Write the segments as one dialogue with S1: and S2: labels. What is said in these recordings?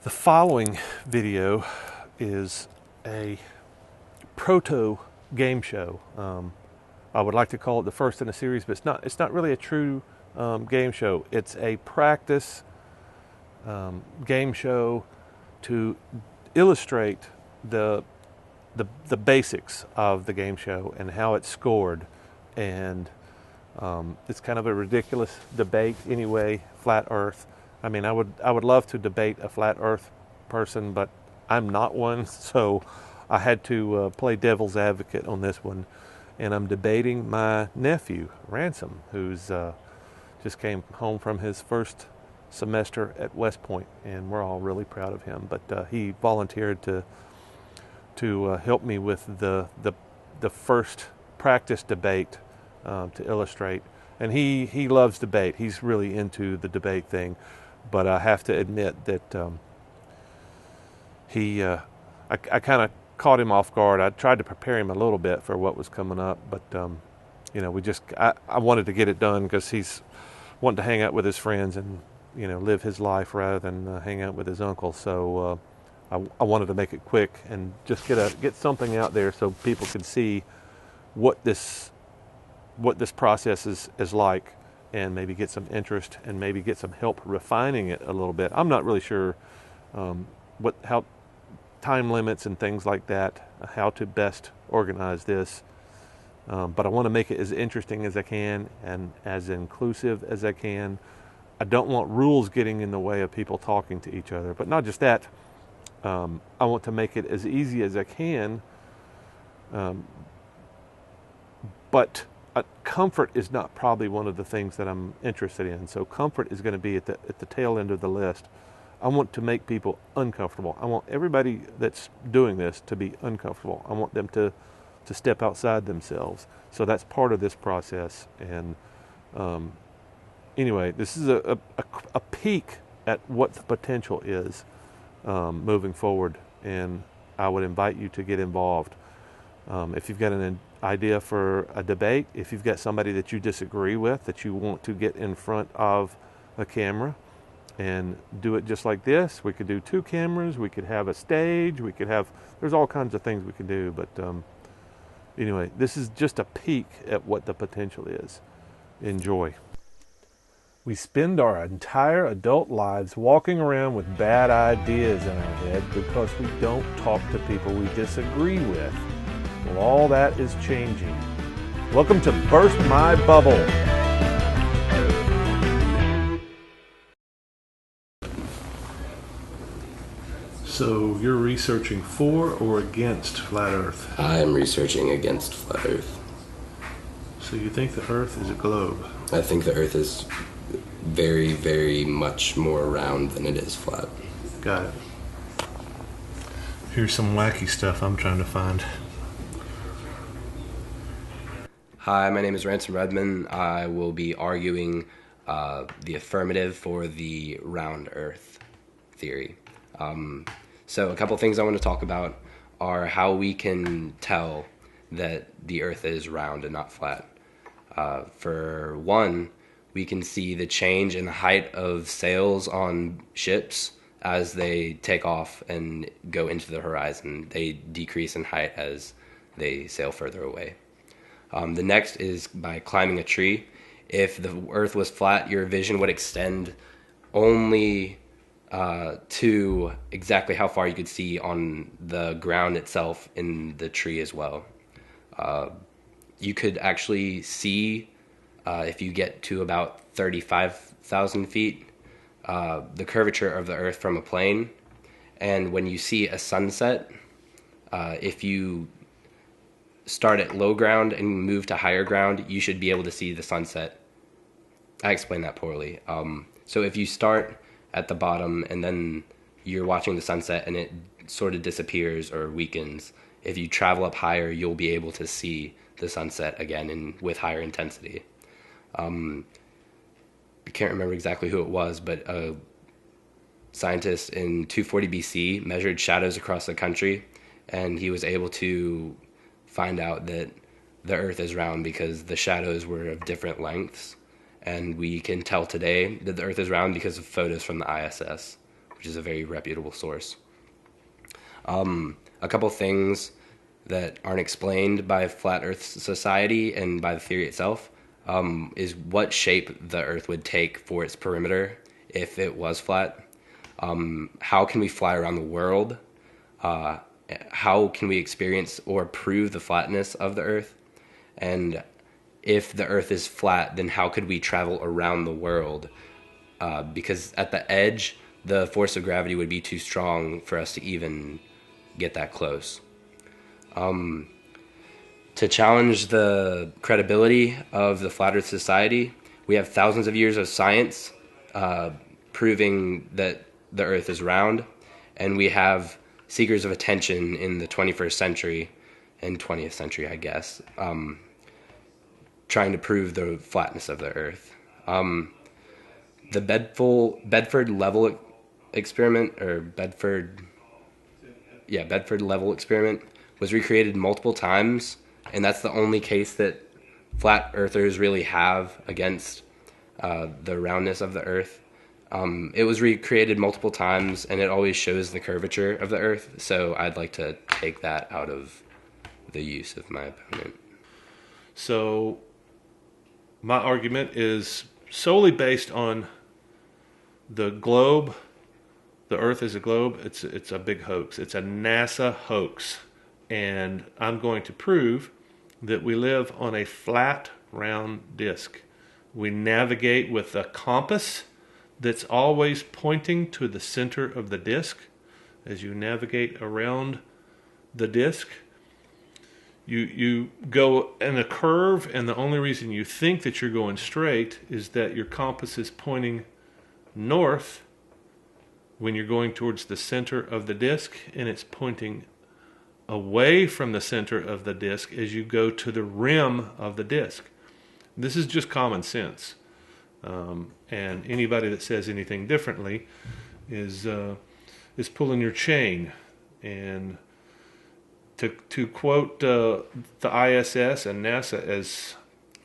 S1: The following video is a proto game show. I would like to call it the first in a series, but it's not really a true game show. It's a practice game show to illustrate the basics of the game show and how it's scored. And it's kind of a ridiculous debate anyway, flat Earth. I mean, I would love to debate a flat Earth person, but I'm not one, so I had to play devil's advocate on this one. And I'm debating my nephew, Ransom, who's just came home from his first semester at West Point, and we're all really proud of him. But he volunteered to help me with the first practice debate to illustrate. And he loves debate. He's really into the debate thing. But I have to admit that I kind of caught him off guard. I tried to prepare him a little bit for what was coming up, but I wanted to get it done because he's wanting to hang out with his friends and live his life rather than hang out with his uncle. So I wanted to make it quick and just get something out there so people can see what this process is like, and maybe get some interest and maybe get some help refining it a little bit. I'm not really sure how time limits and things like that, how to best organize this. But I want to make it as interesting as I can and as inclusive as I can. I don't want rules getting in the way of people talking to each other. But not just that, I want to make it as easy as I can. But comfort is not probably one of the things that I'm interested in. So comfort is going to be at the tail end of the list. I want to make people uncomfortable. I want everybody that's doing this to be uncomfortable. I want them to step outside themselves. So that's part of this process. And anyway, this is a peek at what the potential is moving forward. And I would invite you to get involved. If you've got an idea for a debate, if you've got somebody that you disagree with, that you want to get in front of a camera and do it just like this, we could do 2 cameras, we could have a stage, there's all kinds of things we can do. But anyway, this is just a peek at what the potential is. Enjoy. We spend our entire adult lives walking around with bad ideas in our head because we don't talk to people we disagree with. Well, all that is changing. Welcome to Burst My Bubble. So you're researching for or against flat Earth?
S2: I am researching against flat Earth.
S1: So you think the Earth is a globe?
S2: I think the Earth is very, very much more round than it is flat.
S1: Got it. Here's some wacky stuff I'm trying to find.
S2: Hi, my name is Ransom Redman. I will be arguing the affirmative for the round Earth theory. So a couple things I want to talk about are how we can tell that the Earth is round and not flat. For one, we can see the change in the height of sails on ships as they take off and go into the horizon. They decrease in height as they sail further away. The next is by climbing a tree. If the Earth was flat, your vision would extend only to exactly how far you could see on the ground itself in the tree as well. You could actually see, if you get to about 35,000 feet, the curvature of the Earth from a plane. And when you see a sunset, if you start at low ground and move to higher ground, you should be able to see the sunset. I explained that poorly. So if you start at the bottom and then you're watching the sunset and it sort of disappears or weakens, if you travel up higher, you'll be able to see the sunset again and with higher intensity. I can't remember exactly who it was, but a scientist in 240 BC measured shadows across the country, and he was able to find out that the Earth is round because the shadows were of different lengths. And we can tell today that the Earth is round because of photos from the ISS, which is a very reputable source. A couple things that aren't explained by Flat Earth Society and by the theory itself is what shape the Earth would take for its perimeter if it was flat. How can we fly around the world? How can we experience or prove the flatness of the Earth? And if the Earth is flat, then how could we travel around the world? Because at the edge, the force of gravity would be too strong for us to even get that close. To challenge the credibility of the Flat Earth Society, we have thousands of years of science proving that the Earth is round, and we have seekers of attention in the 21st century and 20th century, I guess, trying to prove the flatness of the Earth. The Bedford level experiment, or Bedford level experiment, was recreated multiple times, and that's the only case that flat earthers really have against the roundness of the Earth. It was recreated multiple times, and it always shows the curvature of the Earth, so I'd like to take that out of the use of my opponent.
S1: So my argument is solely based on the globe. The Earth is a globe. It's a big hoax. It's a NASA hoax. And I'm going to prove that we live on a flat, round disk. We navigate with a compass that's always pointing to the center of the disk. As you navigate around the disk, you go in a curve, and the only reason you think that you're going straight is that your compass is pointing north when you're going towards the center of the disk, and it's pointing away from the center of the disk as you go to the rim of the disk. This is just common sense. And anybody that says anything differently is pulling your chain. And to quote the ISS and NASA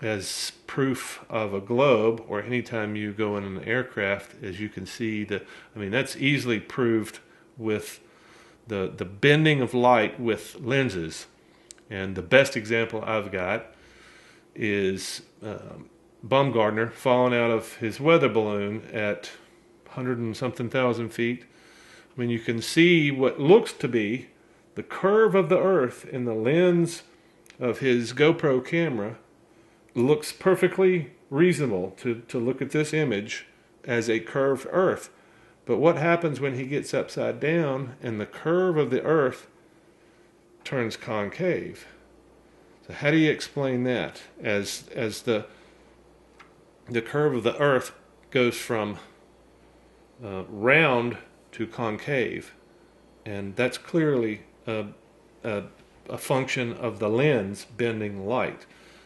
S1: as proof of a globe, or anytime you go in an aircraft, as you can see, that's easily proved with the bending of light with lenses. And the best example I've got is Baumgartner falling out of his weather balloon at 100 and something thousand feet. When you can see what looks to be the curve of the Earth in the lens of his GoPro camera, looks perfectly reasonable to look at this image as a curved Earth. But what happens when he gets upside down and the curve of the Earth turns concave? So how do you explain that? As the curve of the Earth goes from round to concave, and that's clearly a function of the lens bending light.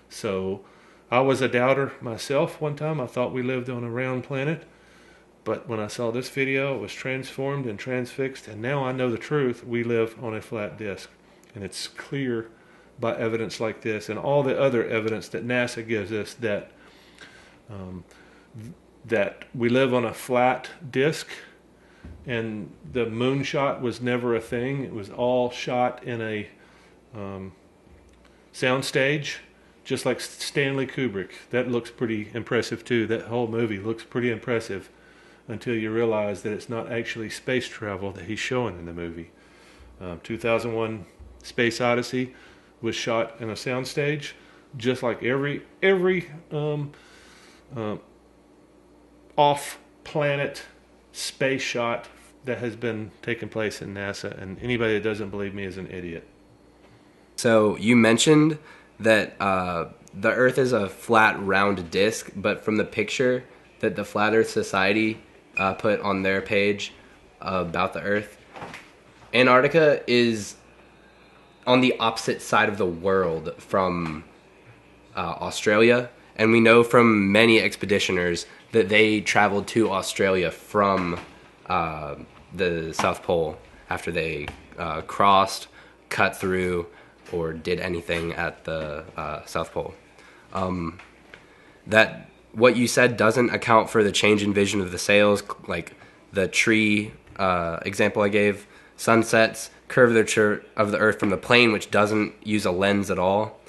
S1: So I was a doubter myself one time. I thought we lived on a round planet. But when I saw this video, it was transformed and transfixed, and now I know the truth. We live on a flat disk. And it's clear by evidence like this and all the other evidence that NASA gives us that that we live on a flat disk, and the moon shot was never a thing. It was all shot in a soundstage, just like Stanley Kubrick. That looks pretty impressive too. That whole movie looks pretty impressive until you realize that it's not actually space travel that he's showing in the movie. 2001 Space Odyssey was shot in a soundstage, just like every off-planet space shot that has been taking place in NASA. And anybody that doesn't believe me is an idiot.
S2: So you mentioned that the Earth is a flat, round disk, but from the picture that the Flat Earth Society put on their page about the Earth, Antarctica is on the opposite side of the world from Australia, and we know from many expeditioners that they traveled to Australia from the South Pole after they crossed, cut through, or did anything at the South Pole. That what you said doesn't account for the change in vision of the sails, like the tree example I gave, sunsets, curvature of the Earth from the plane, which doesn't use a lens at all,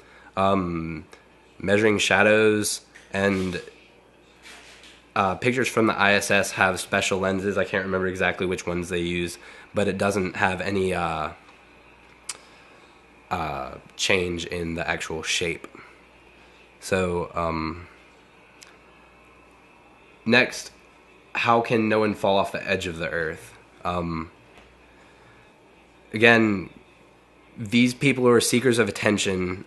S2: measuring shadows, and pictures from the ISS have special lenses. I can't remember exactly which ones they use, but it doesn't have any change in the actual shape. So, next, how can no one fall off the edge of the Earth? Again, these people are seekers of attention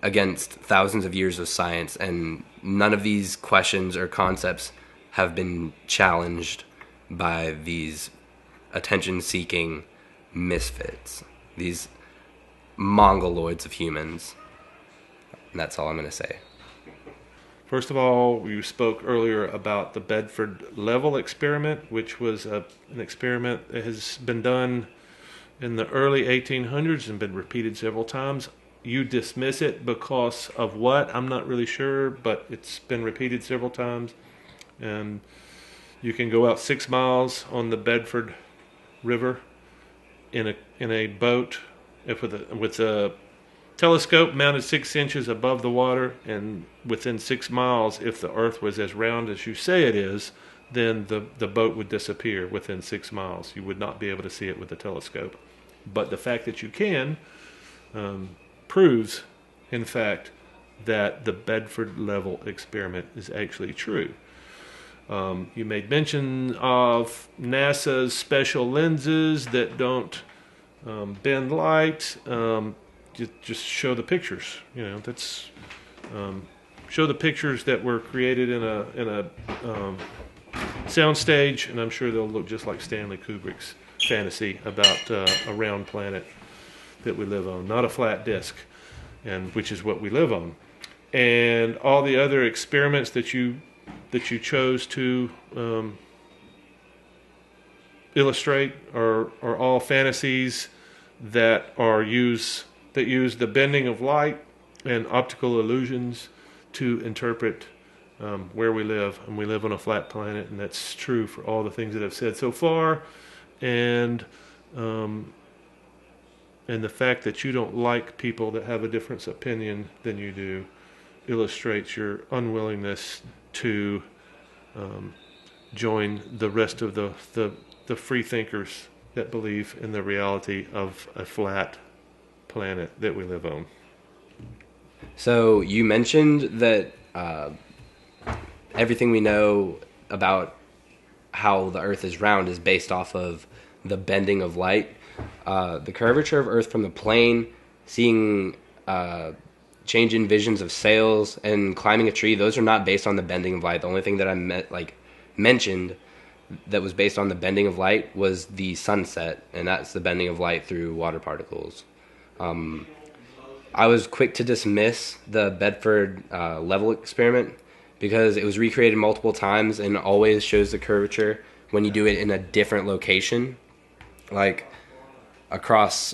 S2: against thousands of years of science, and none of these questions or concepts have been challenged by these attention-seeking misfits, these mongoloids of humans. And that's all I'm going to say.
S1: First of all, you spoke earlier about the Bedford level experiment, which was an experiment that has been done in the early 1800s and been repeated several times. You dismiss it because of what? I'm not really sure, but it's been repeated several times. And you can go out 6 miles on the Bedford River in a boat with a telescope mounted 6 inches above the water, and within 6 miles, if the Earth was as round as you say it is, then the boat would disappear within 6 miles. You would not be able to see it with a telescope. But the fact that you can proves, in fact, that the Bedford level experiment is actually true. You made mention of NASA's special lenses that don't bend light. Just show the pictures. That's show the pictures that were created in a soundstage, and I'm sure they'll look just like Stanley Kubrick's fantasy about a round planet that we live on, not a flat disk, and which is what we live on. And all the other experiments that you chose to illustrate are all fantasies that use the bending of light and optical illusions to interpret where we live. And we live on a flat planet, and that's true for all the things that I've said so far. And the fact that you don't like people that have a different opinion than you do illustrates your unwillingness to join the rest of the free thinkers that believe in the reality of a flat planet that we live on.
S2: So you mentioned that everything we know about how the Earth is round is based off of the bending of light. The curvature of Earth from the plane, seeing change in visions of sails, and climbing a tree, those are not based on the bending of light. The only thing that I mentioned that was based on the bending of light was the sunset, and that's the bending of light through water particles. I was quick to dismiss the Bedford level experiment because it was recreated multiple times and always shows the curvature when you do it in a different location, like across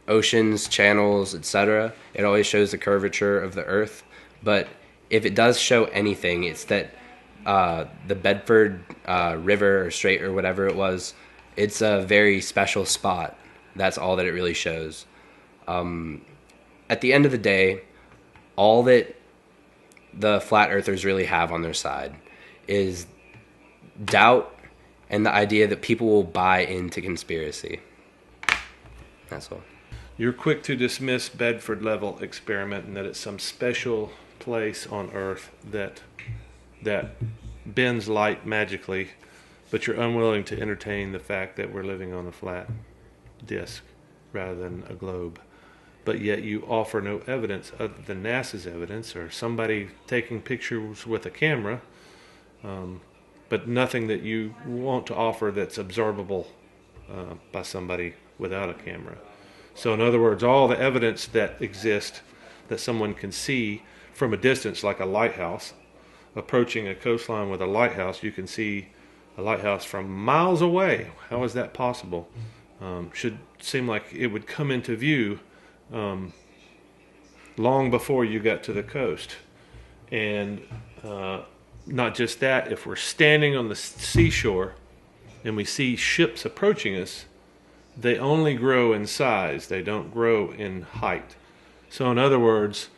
S2: oceans, channels, etc. It always shows the curvature of the Earth. But if it does show anything, it's that the Bedford River or Strait or whatever it was, it's a very special spot. That's all that it really shows. At the end of the day, all that the flat earthers really have on their side is doubt and the idea that people will buy into conspiracy. That's all.
S1: You're quick to dismiss Bedford level experiment and that it's some special place on Earth that bends light magically, but you're unwilling to entertain the fact that we're living on a flat disk rather than a globe. But yet you offer no evidence other than NASA's evidence or somebody taking pictures with a camera, but nothing that you want to offer that's absorbable by somebody without a camera. So in other words, all the evidence that exists that someone can see from a distance, like a lighthouse, approaching a coastline with a lighthouse, you can see a lighthouse from miles away. How is that possible? Should seem like it would come into view long before you got to the coast. And not just that, if we're standing on the seashore and we see ships approaching us, they only grow in size. They don't grow in height. So in other words,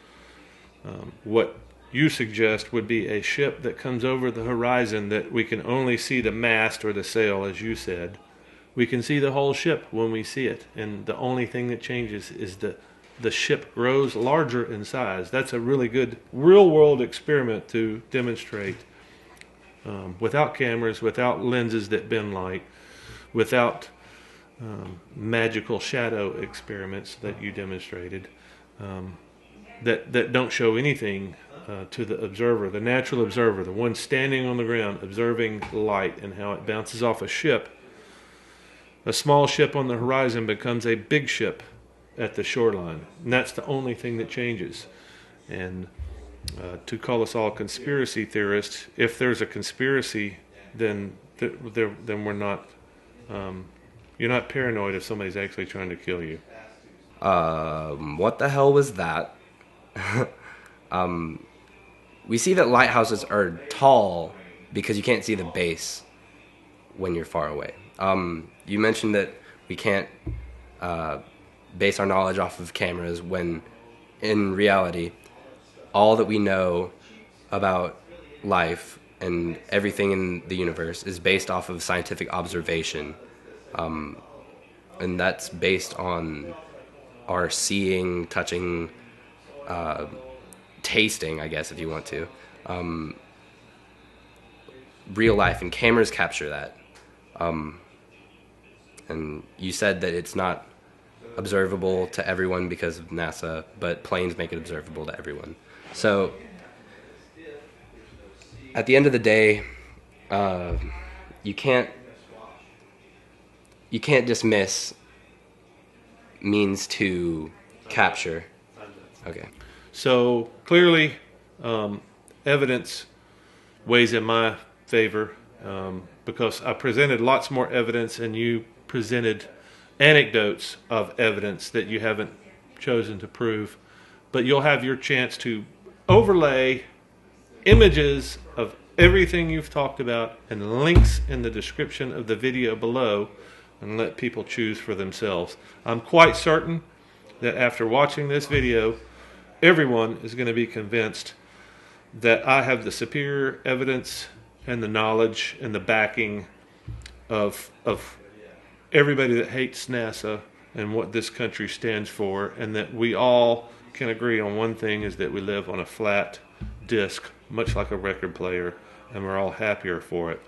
S1: what you suggest would be a ship that comes over the horizon that we can only see the mast or the sail, as you said. We can see the whole ship when we see it, and the only thing that changes is the ship grows larger in size. That's a really good real-world experiment to demonstrate without cameras, without lenses that bend light, without magical shadow experiments that you demonstrated that don't show anything to the observer, the natural observer, the one standing on the ground observing light and how it bounces off a ship. A small ship on the horizon becomes a big ship at the shoreline, and that's the only thing that changes. And to call us all conspiracy theorists, if there's a conspiracy, then we're not. You're not paranoid if somebody's actually trying to kill you.
S2: What the hell was that? We see that lighthouses are tall because you can't see the base when you're far away. You mentioned that we can't base our knowledge off of cameras when, in reality, all that we know about life and everything in the universe is based off of scientific observation. And that's based on our seeing, touching, tasting, I guess, if you want to. Real life, and cameras capture that. And you said that it's not observable to everyone because of NASA, but planes make it observable to everyone. So, at the end of the day, you can't dismiss means to capture. Okay.
S1: So clearly, evidence weighs in my favor because I presented lots more evidence and you presented anecdotes of evidence that you haven't chosen to prove. But you'll have your chance to overlay images of everything you've talked about and links in the description of the video below, and let people choose for themselves. I'm quite certain that after watching this video, everyone is going to be convinced that I have the superior evidence and the knowledge and the backing of everybody that hates NASA and what this country stands for, and that we all can agree on one thing, is that we live on a flat disc, much like a record player, and we're all happier for it.